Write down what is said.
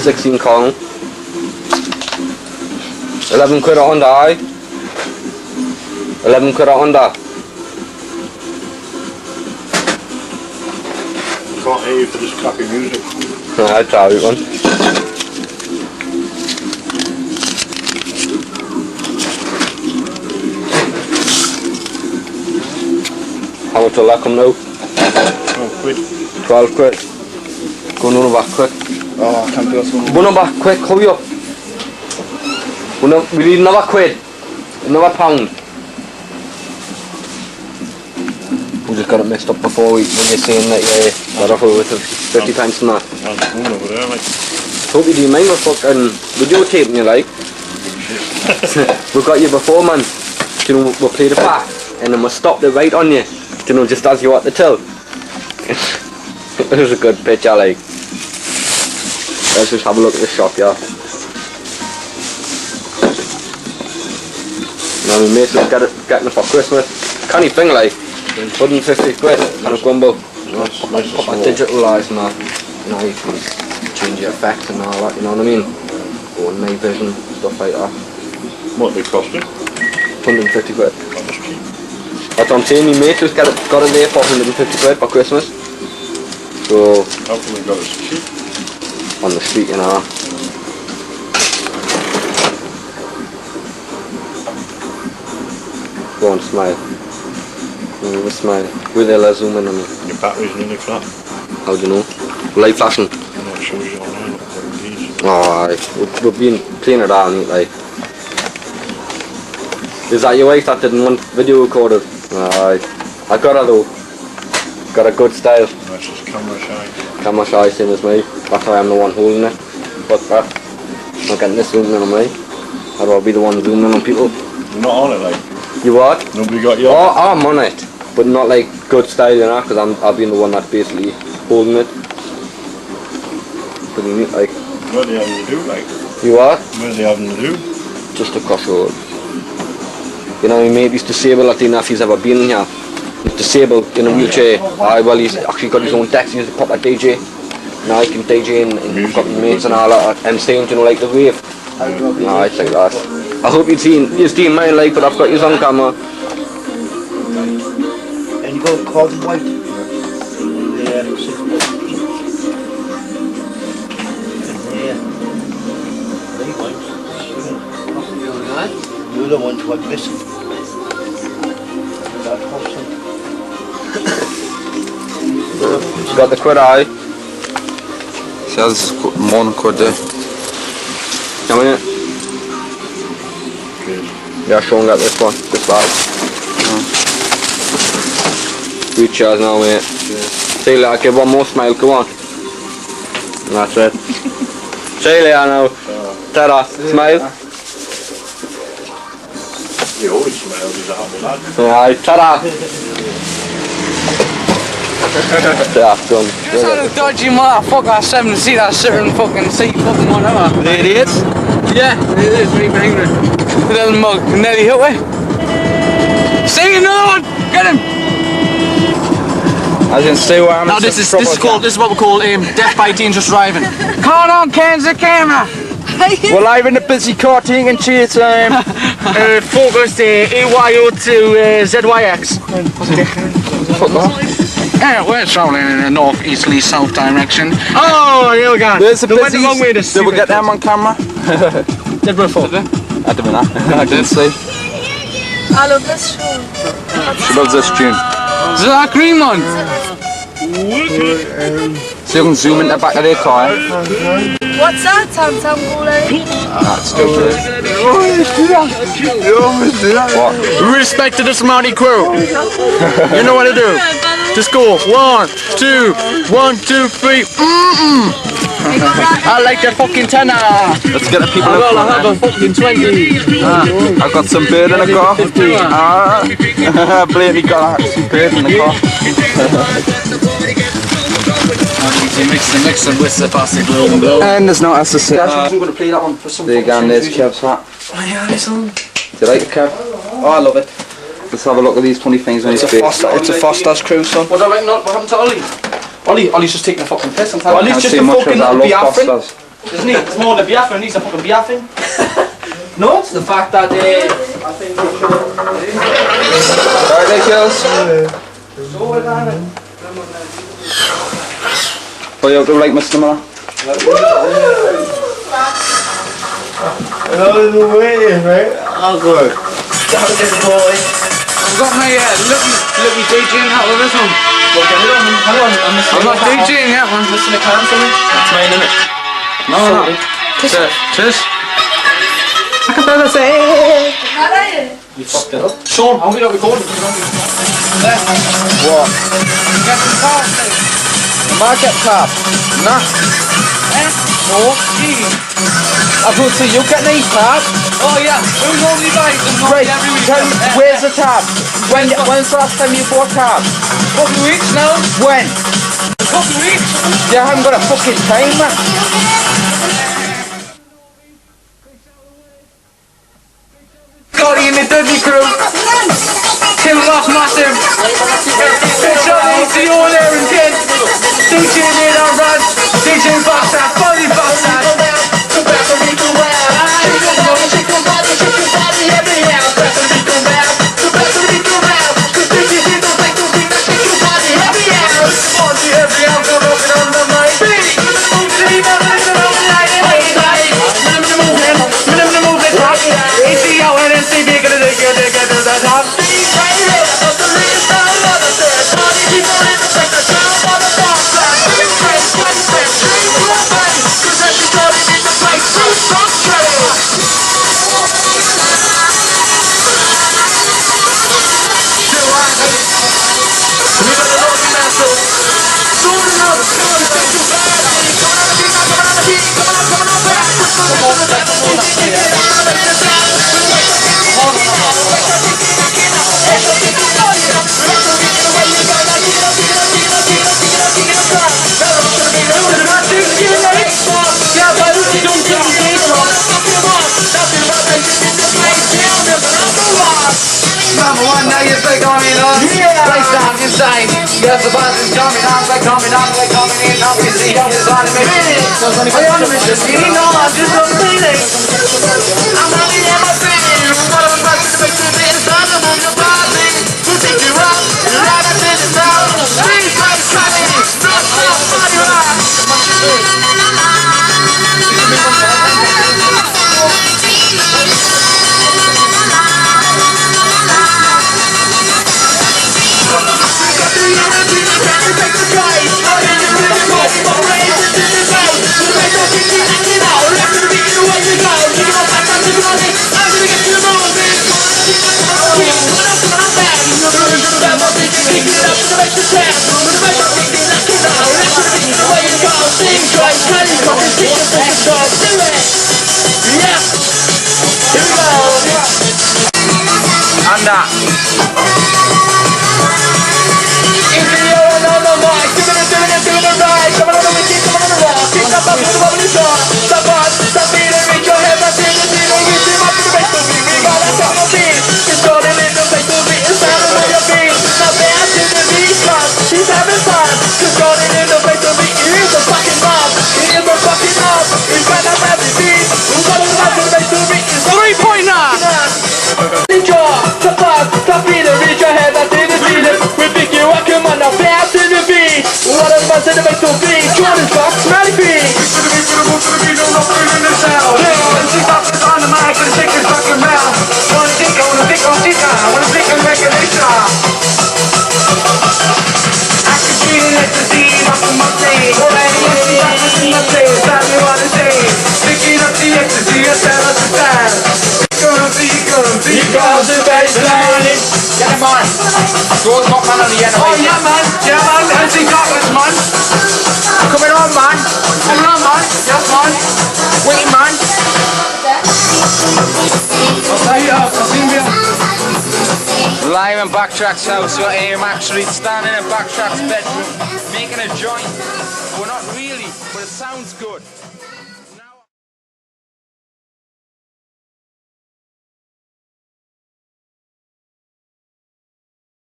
16 Kong. 11 quid a Honda, aye? 11 quid a Honda. Can't hear you for this crappy music. I'll try it one. How much will that come now? 12 quid. 12 quid. Go on back quick. Oh, I can't do that. Go on back quick, hurry up. We need another quid. Another £1. We just got it mixed up before when you're saying that you got off with 50 pence and that. Over there, like. Hope you do mind we're fucking videotaping you like. We got you before, man. You know, we played it back and then we stopped it right on you. You know, just as you want to tell. It was a good picture, like. Let's just have a look at the shop, yeah. Now my mates are getting it for Christmas. Canny thing, like. 150 quid and a gumbo. Proper digitalised and that. You know, you can change your effects and all that, you know what I mean? Go on night vision, stuff like that. What they costing? 150 quid. That was cheap. That's what I'm saying, my mate just got it there for 150 quid for Christmas. So... How come we got it so cheap? On the street, you know. Go on, smile. Smile. With the zoom in on me. Your battery's nearly flat. How do you know? Light flashing. I'm not sure you're online. Oh, aye. We've been playing it all neat, like. Is that your wife that didn't want video recorded? Aye. I got her though. Got a good style. That's just camera shy. Camera shy, same as me. That's why I'm the one holding it. But that. I'm not getting this zooming in on me. I'd rather be the one zooming in on people. You're not on it, like. You what? Nobody got you. Oh, I'm on it. But not like good style, you know, because I've been the one that's basically holding it. Pretty neat, like. What are they having to do, like? You what? What are they having to do? Just a crossroad. You know, my mate is disabled. I don't know if he's ever been here. He's disabled in a wheelchair. Aye, well, he's actually got his own decks. He's a proper DJ. Now he can DJ and got my mates and all that. And staying, you know, like the wave. No, it's like that. I hope you've seen mine, like, but I've got you on camera. And you go call them white. Yeah, 6 months. Yeah. You're the one to what missing. That person. You got the quid eye. See how this is one quid there. Come in. Yeah, Sean got this one. This bag. Good cheers now, mate. See you later. Give one more smile. Come on. And that's it. See you later now. Ta-da. Smile. He always smiles, he's a happy lad. Yeah, ta-da. Yeah, done. Just had a dodgy motherfucker 7-seater sitting fucking seat fucking whatever. The idiots? Yeah, it is really angry. Little mug nearly hit me. See another one! Get him! I didn't see what happened. Now this is what we call death by dangerous driving. Caught on cans of camera! We're live in the busy car taking cheer time. Focus AYO to ZYX. Yeah, we're travelling in a north-easterly south direction. Oh, here we go. There's a they went the wrong way. Did we get them on camera? Did we fall? I don't know. I didn't see. I love this show. She loves this tune. Is that green one? So you can zoom in the back of their car. What's that? Tam Tam Gulay? That's stupid. What? Respect to the smarty crew. You know what to do. Just go 1, 2, 1, 2, 3. I like the fucking tenner. Let's get the people up. Well, I have a fucking 20. I've got some bird in the car. Blatantly got some bird in the car. Mix them with the plastic logo. And there's no else to say. I'm going to play that one for some. There you go, and there's Kev's hat. Oh yeah, this one. Do you like it, Kev? Oh, I love it. Let's have a look at these 20 things on his face. It's a Foster's crew, son. What about what happened to Ollie? Ollie's just taking a fucking piss. Ollie's just a fucking Biafran. Doesn't he? It's more the Biafran, he's a fucking Biafran. No, it's the fact that I think they should. Alright, girls. So well done. Are you out to right, Mr. Miller? Another way, right? Oh, good. I've got my lucky DJing hat with this one. Well, get it on. Hang on, I'm missing I'm not a card. DJing that one. Missing a card or something? That's mine, innit? No, no. Cheers. You fucked it up. Sean, how are we not recording? What? Get some cards, mate. Market cap? Nah. No. I thought so you get these tabs. Oh yeah, who normally buys them? Right, Every week. where's the tab? When's the last time you bought tabs? Couple of weeks now. When? Couple of weeks. You haven't got a fucking time, man. Scotty and the Dudley crew. Kill off massive. Big shout out to you all there and kid. DJ made our run. DJ Baktrax, Body Baktrax. Number one, now you're still coming on. Right down inside. Yes, the bus is coming on, they're coming on, they're coming in. Now you see how this on me. Are you on the mission? No, I'm just on the feeling. I'm running in my feeling. What I'm about to make to be inside the moon, you're rising. We'll take you up, you're right up in the town. Please, right, coming. Not somebody right. She's having fun, cause God in the face of me, he is a fucking mob. He is a fucking mob, he's got a happy beat. Who's got a face of me, he's 3-pointer! The buzz, the feeling, reach your head, I see the feeling. We pick you up, come on, now bounce to the beat. What a buzz in the face of me, Jordan's box, ready beat. To the beat, no nothing in the sound. Yeah, and she's up on the mic, and shake his fucking mouth. Wanna think on the dick on this time, wanna think on regulation. Ecstasy, my stage. Already in my stage, that's what I say. Picking up the ecstasy, I tell us to stand. He calls the baseline. Get him on. Goes not man on the enemy. Oh yeah man, MC Douglas man. Coming on man. Yes man. Waiting man. I'll see you. Live in Baktrax's house, we're here actually standing in Baktrax's bedroom, making a joint. We're not really, but it sounds good.